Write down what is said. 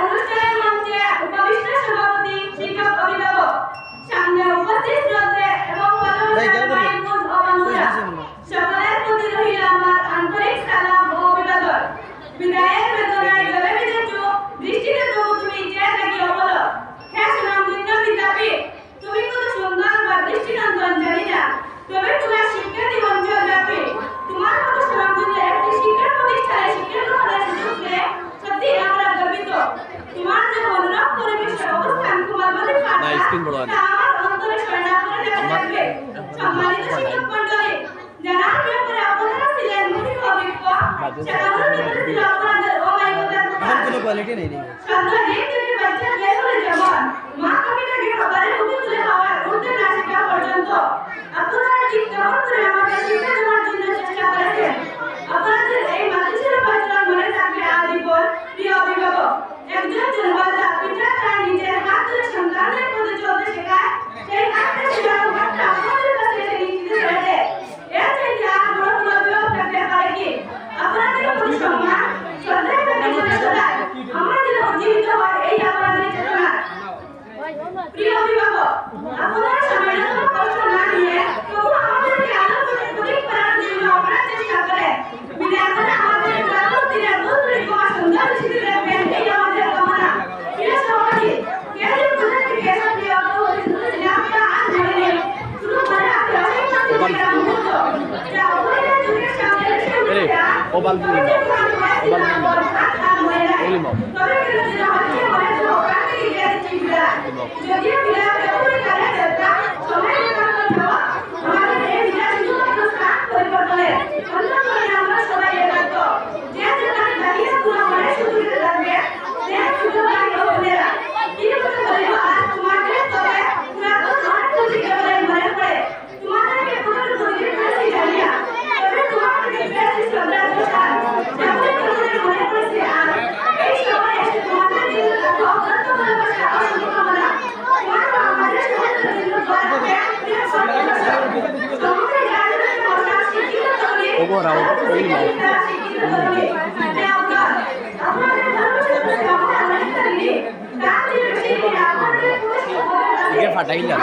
অনুষ্ঠানের মঞ্চে উপবিষ্ট সভাপতি শিক্ষক অভিভাবক সামনে উপস্থিত শ্রদ্ধে এবং ভালোবাসার ভাই বোন ও বন্ধুরা সকলের প্রতি রইল আমার আন্তরিক সালাম ও অভিবাদন। বিদায়ের বেদনায় গলে বেঁধে চোখ দৃষ্টিতে তবু তুমি চেয়ে থাকি অবলো। হ্যাঁ সুনামধন্য বিদ্যাপীঠ, তুমি কত সুন্দর বা দৃষ্টিনন্দন জানি না, তবে তোমার শিক্ষা জীবন জয়ব্যাপী। তোমার মতো সুনামধন্য একটি শিক্ষা প্রতিষ্ঠানে শিক্ষা গ্রহণের সুযোগ পেয়ে সত্যি আমরা গর্বিত। তোমার যে মনোরম পরিবেশের অবস্থান তোমার মধ্যে তা আমার অন্তরে সয়না করে দেখা থাকবে। সম্মানিত শিক্ষক মণ্ডলী, যারা ব্যাপারে আপনারা ছিলেন মুখী অভিজ্ঞ, সেখানেও নিকটে ছিল আপনাদের অমায়িকতার কথা। সাধ্য নেই তুমি বাচ্চা বের হলে যেমন মা কবিতাকে খাবারের মুখে তুলে খাওয়ার উঠতে না শেখা পর্যন্ত আপনারা ঠিক তেমন করে আমাকে শিক্ষা দেওয়ার জন্য চেষ্টা করেছেন। আপনাদের এই মাতৃশির আচরণ মনে থাকবে আজীবন। প্রিয় অভিভাবক, একজন জন্মদাতা পিতা তার নিজের হাত ধরে সন্তানের পথে চলতে শেখায়, সেই হাতটা শেখানোর হাতটা আপনাদের কাছে এসে নিশ্চিত করে দেয়। এর চাইতে আর বড় কোনো অভিভাবক থাকতে পারে কি? আপনাদের প্রতি সম্মান, শ্রদ্ধা এবং কৃতজ্ঞতা আমরা যেন উজ্জীবিত হয় এই আপনাদের চেতনা। প্রিয় অভিভাবক, আপনারা সামান্যতম কষ্ট না নিয়ে তবু আমাদেরকে আলোর প্রতীক করার জন্য আপনারা চেষ্টা করেন। বিদায় করে আমাদের গ্রামের দিনের নতুন কুমার সুন্দর স্মৃতি রাখবেন এই আমাদের কামনা। প্রিয় সহপাঠী, কেজি প্রজেক্ট থেকে এসব প্রিয় অভিভাবক আমরা আজ মনে নেই, শুধু মনে রাখতে অনেক মুহূর্ত যা অপরিহার্য যুগের সামনে এসে উঠে যদিও বিদায় করে যাত্রা সময় আমাদের এই বিদায় শুধুমাত্র স্থান পরিবর্তনের অন্য করে আমরা সবাই একাত্ম। যে যেখানে দাঁড়িয়ে পুরো মনে সুযোগে থাকবে সে সুযোগ বোনেরা কি কথা বলিব আর তোমাদের তবে পুরাতন অনেক প্রতিজ্ঞা বলে মনে পড়ে। তোমাদেরকে পুরো প্রতিজ্ঞা করেছি জানিয়া তবে তোমাদেরকে পেয়েছি শ্রদ্ধা দোষার যেমন তোমাদের মনে পড়েছে। আর এই সময় এসে তোমাদের দিল রাখো অত্যন্ত ভালোবাসা ও শুভকামনা। ফাটাইলা